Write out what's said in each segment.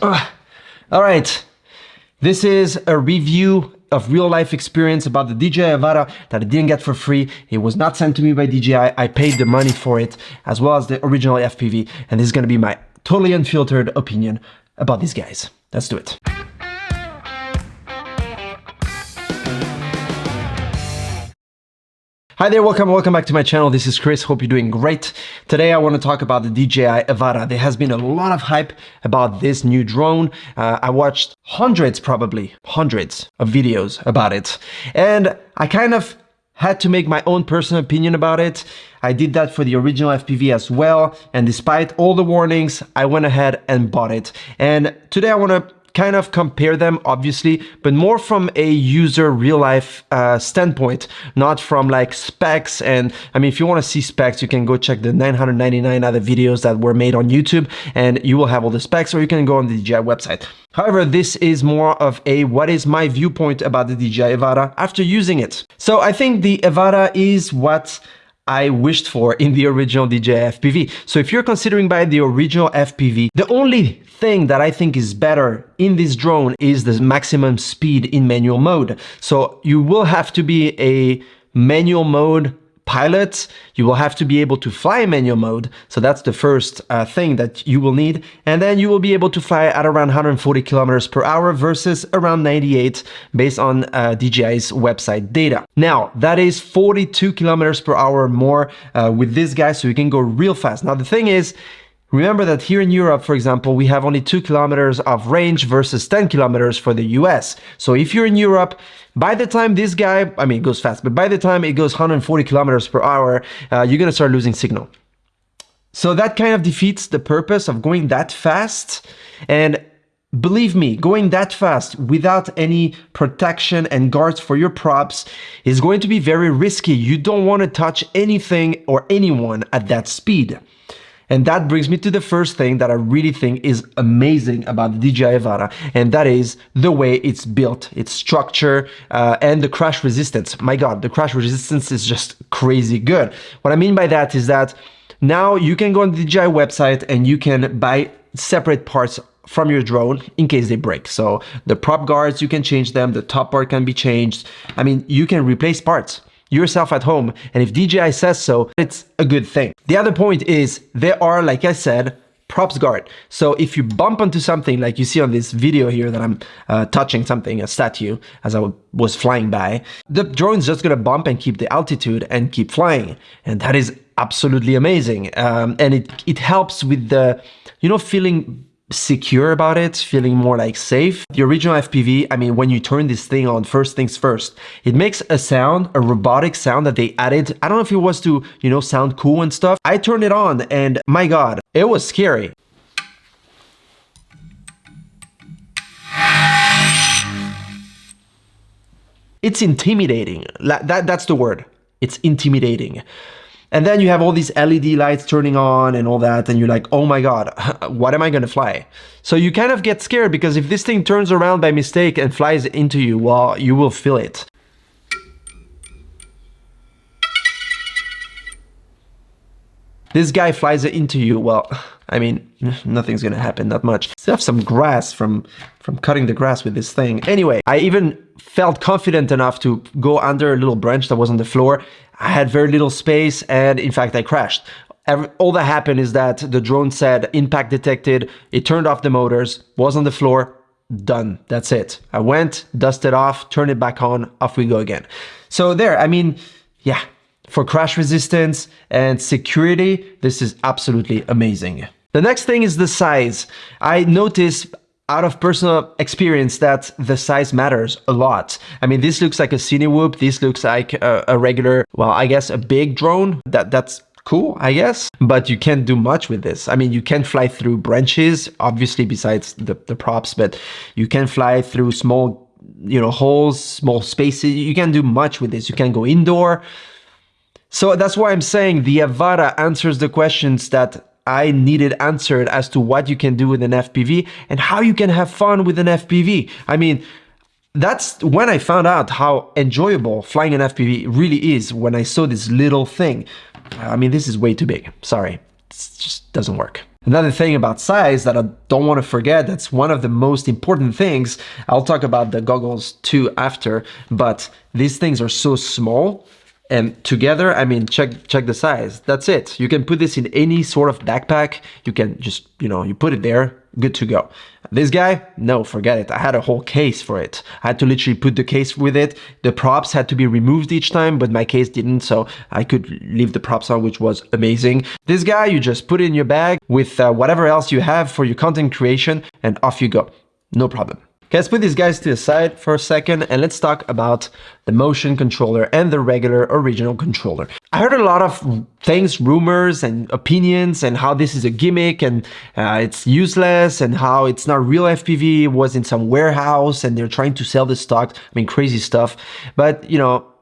All right, this is a review of real life experience about the DJI Avata that I didn't get for free. It was not sent to me by DJI. I paid the money for it, as well as the original FPV. And this is gonna be my totally unfiltered opinion about these guys. Let's do it. Hi there, welcome back to my channel. This is Chris, hope you're doing great. Today I want to talk about the DJI Avata. There has been a lot of hype about this new drone. I watched probably hundreds of videos about it. And I kind of had to make my own personal opinion about it. I did that for the original FPV as well. And despite all the warnings, I went ahead and bought it. And today I want to kind of compare them, obviously, but more from a user real life standpoint, not from like specs. And I mean, if you want to see specs, you can go check the 999 other videos that were made on YouTube and you will have all the specs, or you can go on the DJI website. However, this is more of a what is my viewpoint about the DJI Avata after using it. So I think the Avata is what I wished for in the original DJI FPV. So if you're considering buying the original FPV, the only thing that I think is better in this drone is the maximum speed in manual mode. So you will have to be a manual mode pilot. You will have to be able to fly in manual mode. So that's the first thing that you will need. And then you will be able to fly at around 140 kilometers per hour versus around 98 based on DJI's website data. Now, that is 42 kilometers per hour more with this guy, so you can go real fast. Now, the thing is, remember that here in Europe, for example, we have only 2 kilometers of range versus 10 kilometers for the US. So if you're in Europe, by the time this guy, I mean, it goes fast, but by the time it goes 140 kilometers per hour, you're gonna start losing signal. So that kind of defeats the purpose of going that fast. And believe me, going that fast without any protection and guards for your props is going to be very risky. You don't want to touch anything or anyone at that speed. And that brings me to the first thing that I really think is amazing about the DJI Avata, and that is the way it's built, its structure, and the crash resistance. My God, the crash resistance is just crazy good. What I mean by that is that now you can go on the DJI website and you can buy separate parts from your drone in case they break. So the prop guards, you can change them, the top part can be changed. I mean, you can replace parts yourself at home, and if DJI says so, it's a good thing. The other point is there are, like I said, props guard. So if you bump onto something like you see on this video here that I'm touching something, a statue, as I was flying by, the drone's just gonna bump and keep the altitude and keep flying. And that is absolutely amazing. And it helps with the, you know, feeling secure about it, feeling more like safe. The original FPV, I mean, when you turn this thing on, first things first, it makes a sound, a robotic sound that they added. I don't know if it was to, you know, sound cool and stuff. I turned it on and my God, it was scary. It's intimidating. That's the word. It's intimidating. And then you have all these LED lights turning on and all that, and you're like, oh my God, what am I gonna fly? So you kind of get scared because if this thing turns around by mistake and flies into you, well, you will feel it. This guy flies into you, well, I mean, nothing's gonna happen that much. Still have some grass from cutting the grass with this thing. Anyway, I even felt confident enough to go under a little branch that was on the floor. I had very little space, and in fact, I crashed. All that happened is that the drone said impact detected, it turned off the motors, was on the floor, done, that's it. I went, dusted off, turned it back on, off we go again. So there, I mean, yeah, for crash resistance and security, this is absolutely amazing. The next thing is the size. I noticed out of personal experience that the size matters a lot. I mean, this looks like a Cinewhoop. This looks like a regular, well, I guess a big drone. That's cool, I guess, but you can't do much with this. I mean, you can fly through branches, obviously besides the props, but you can fly through small, you know, holes, small spaces. You can't do much with this. You can go indoor. So that's why I'm saying the Avata answers the questions that I needed answered as to what you can do with an FPV and how you can have fun with an FPV. I mean, that's when I found out how enjoyable flying an FPV really is, when I saw this little thing. I mean, this is way too big. Sorry, it just doesn't work. Another thing about size that I don't want to forget, that's one of the most important things. I'll talk about the goggles too after, but these things are so small. And together, I mean, check the size. That's it. You can put this in any sort of backpack. You can just, you put it there, good to go. This guy, no, forget it. I had a whole case for it. I had to literally put the case with it. The props had to be removed each time, but my case didn't, so I could leave the props on, which was amazing. This guy, you just put it in your bag with whatever else you have for your content creation, and off you go. No problem. Okay, let's put these guys to the side for a second and let's talk about the motion controller and the regular original controller. I heard a lot of things, rumors and opinions, and how this is a gimmick and it's useless and how it's not real FPV, it was in some warehouse and they're trying to sell the stock. I mean, crazy stuff, but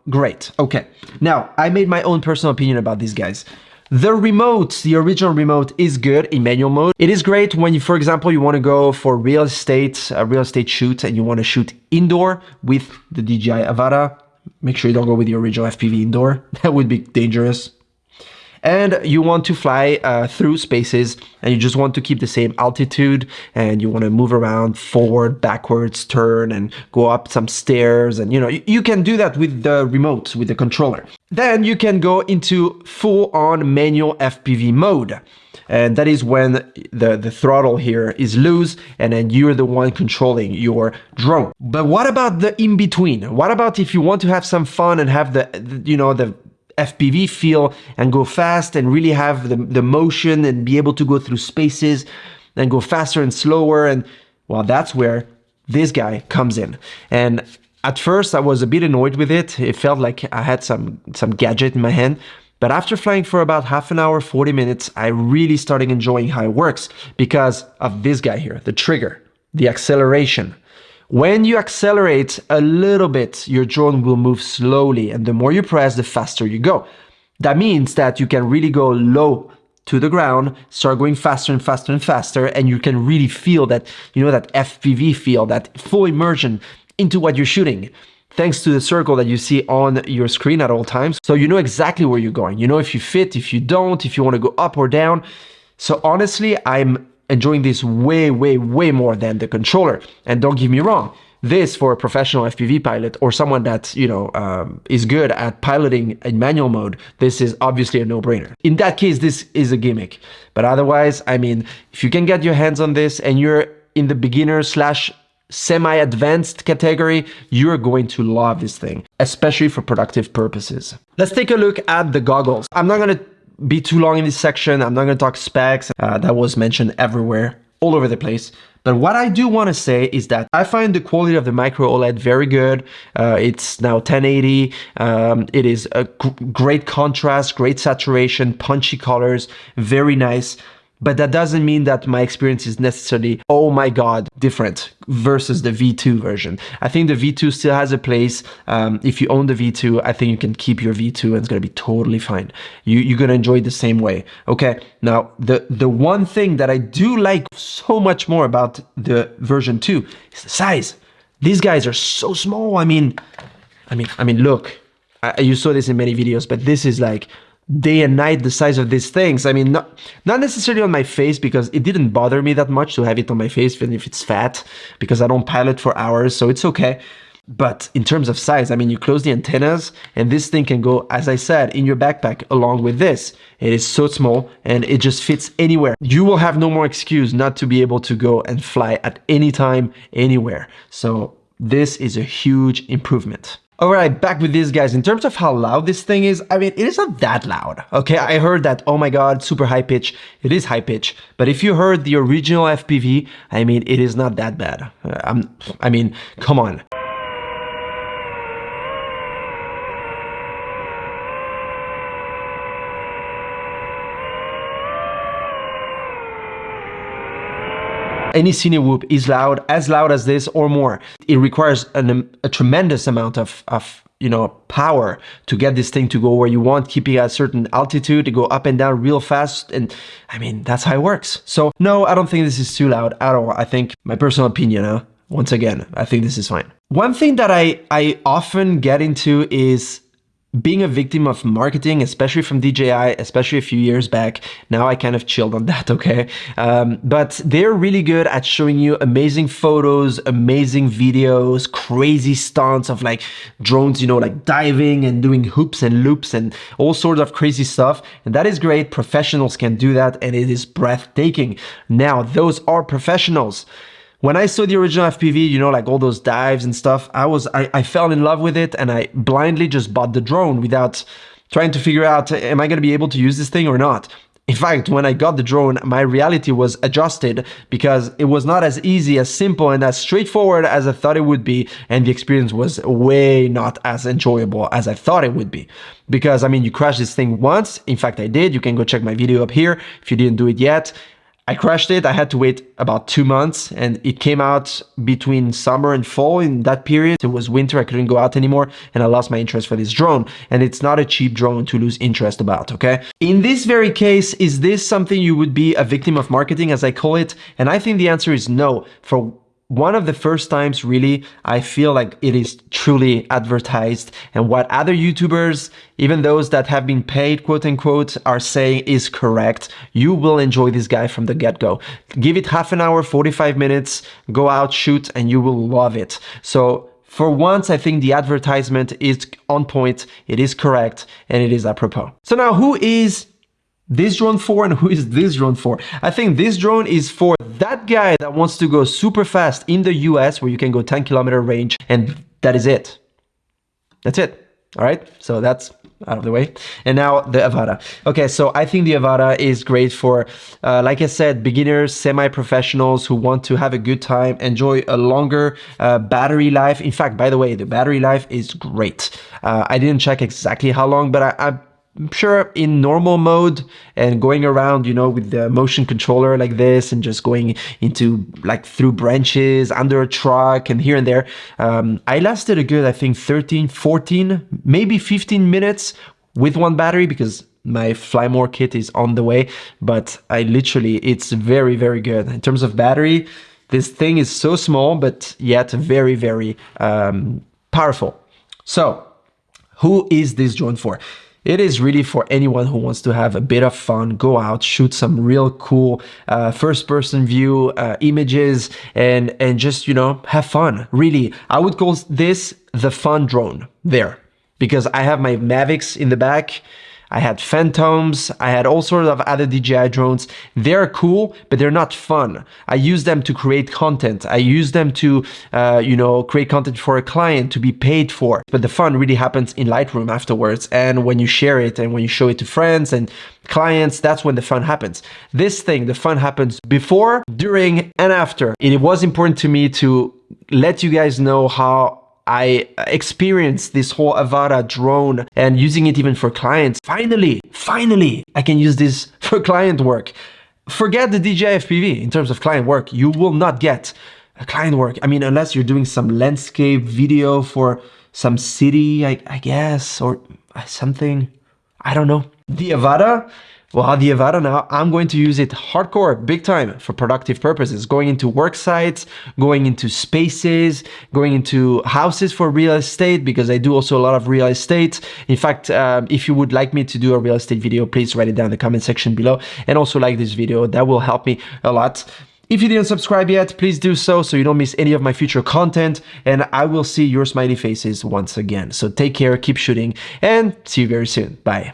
great. Okay, now I made my own personal opinion about these guys. The remote, the original remote is good in manual mode. It is great when you, for example, you want to go for a real estate shoot and you want to shoot indoor with the DJI Avata. Make sure you don't go with the original FPV indoor. That would be dangerous. And you want to fly through spaces and you just want to keep the same altitude and you want to move around forward, backwards, turn and go up some stairs. And you can do that with the remote, with the controller. Then you can go into full-on manual FPV mode. And that is when the throttle here is loose and then you're the one controlling your drone. But what about the in-between? What about if you want to have some fun and have the FPV feel and go fast and really have the motion and be able to go through spaces and go faster and slower? And well, that's where this guy comes in. And at first I was a bit annoyed with it. It felt like I had some gadget in my hand. But after flying for about half an hour, 40 minutes, I really started enjoying how it works because of this guy here, the trigger, the acceleration. When you accelerate a little bit, your drone will move slowly, and the more you press, the faster you go. That means that you can really go low to the ground, start going faster and faster and faster, and you can really feel that, that FPV feel, that full immersion into what you're shooting, thanks to the circle that you see on your screen at all times. So you know exactly where you're going. You know if you fit, if you don't, if you want to go up or down. So honestly, I'm enjoying this way more than the controller. And don't get me wrong, this for a professional FPV pilot or someone that is good at piloting in manual mode, this is obviously a no-brainer. In that case, this is a gimmick. But otherwise, I mean, if you can get your hands on this and you're in the beginner / semi-advanced category, you're going to love this thing, especially for productive purposes. Let's take a look at the goggles. I'm not going to be too long in this section. I'm not going to talk specs. That was mentioned everywhere, all over the place. But what I do want to say is that I find the quality of the micro OLED very good. It's now 1080. It is a great contrast, great saturation, punchy colors, very nice. But that doesn't mean that my experience is necessarily, oh my God, different versus the V2 version. I think the V2 still has a place. If you own the V2, I think you can keep your V2 and it's gonna be totally fine. You're gonna enjoy it the same way. Okay, now the one thing that I do like so much more about the version 2 is the size. These guys are so small. I mean, look, you saw this in many videos, but this is like day and night the size of these things. I mean, not necessarily on my face because it didn't bother me that much to have it on my face, even if it's fat, because I don't pilot for hours, so it's okay. But in terms of size, I mean, you close the antennas and this thing can go, as I said, in your backpack along with this. It is so small and it just fits anywhere. You will have no more excuse not to be able to go and fly at any time, anywhere. So this is a huge improvement. All right, back with these guys. In terms of how loud this thing is, I mean, it is not that loud. Okay, I heard that, oh my God, super high pitch. It is high pitch. But if you heard the original FPV, I mean, it is not that bad. I mean, come on. Any cine whoop is loud as this or more. It requires a tremendous amount of power to get this thing to go where you want, keeping at a certain altitude, to go up and down real fast. And I mean, that's how it works. So no, I don't think this is too loud at all. I think, my personal opinion, once again, I think this is fine. One thing that I often get into is being a victim of marketing, especially from DJI, especially a few years back. Now I kind of chilled on that, okay? But they're really good at showing you amazing photos, amazing videos, crazy stunts of like drones, you know, like diving and doing hoops and loops and all sorts of crazy stuff. And that is great. Professionals can do that, and it is breathtaking. Now, those are professionals. When I saw the original FPV, you know, like all those dives and stuff, I fell in love with it, and I blindly just bought the drone without trying to figure out, am I going to be able to use this thing or not? In fact, when I got the drone, my reality was adjusted because it was not as easy, as simple, and as straightforward as I thought it would be. And the experience was way not as enjoyable as I thought it would be. Because, I mean, you crash this thing once. In fact, I did. You can go check my video up here if you didn't do it yet. I crashed it. I had to wait about 2 months, and it came out between summer and fall. In that period, it was winter. I couldn't go out anymore, and I lost my interest for this drone. And it's not a cheap drone to lose interest about, okay? In this very case, is this something you would be a victim of marketing, as I call it? And I think the answer is no. For one of the first times, really, I feel like it is truly advertised, and what other YouTubers, even those that have been paid, quote unquote, are saying is correct. You will enjoy this guy from the get-go. Give it half an hour, 45 minutes, go out, shoot, and you will love it. So for once, I think the advertisement is on point, it is correct, and it is apropos. So now, who is this drone for, and who is this drone for? I think this drone is for that guy that wants to go super fast in the US, where you can go 10-kilometer range, and that is it. That's it. All right, so that's out of the way. And now the Avata. Okay, so I think the Avata is great for, like I said, beginners, semi-professionals who want to have a good time, enjoy a longer battery life. In fact, by the way, the battery life is great. I didn't check exactly how long, but I'm sure in normal mode and going around, you know, with the motion controller like this and just going into like through branches, under a truck and here and there, I lasted a good, I think 13, 14, maybe 15 minutes with one battery, because my Fly More kit is on the way. But I literally, it's very, very good. In terms of battery, this thing is so small, but yet very, very powerful. So who is this drone for? It is really for anyone who wants to have a bit of fun, go out, shoot some real cool first-person view images, and just, you know, have fun. Really, I would call this the fun drone there, because I have my Mavics in the back. I had Phantoms, I had all sorts of other DJI drones. They're cool, but they're not fun. I use them to create content. I use them to, you know, create content for a client to be paid for. But the fun really happens in Lightroom afterwards. And when you share it and when you show it to friends and clients, that's when the fun happens. This thing, the fun happens before, during, and after. It was important to me to let you guys know how I experienced this whole Avata drone and using it even for clients. Finally, I can use this for client work. Forget the DJI FPV in terms of client work. You will not get a client work. I mean, unless you're doing some landscape video for some city, I guess, or something. I don't know. The Avata, well, the Avata now, I'm going to use it hardcore, big time, for productive purposes, going into work sites, going into spaces, going into houses for real estate, because I do also a lot of real estate. In fact, if you would like me to do a real estate video, please write it down in the comment section below, and also like this video. That will help me a lot. If you didn't subscribe yet, please do so you don't miss any of my future content, and I will see your smiley faces once again. So take care, keep shooting, and see you very soon. Bye.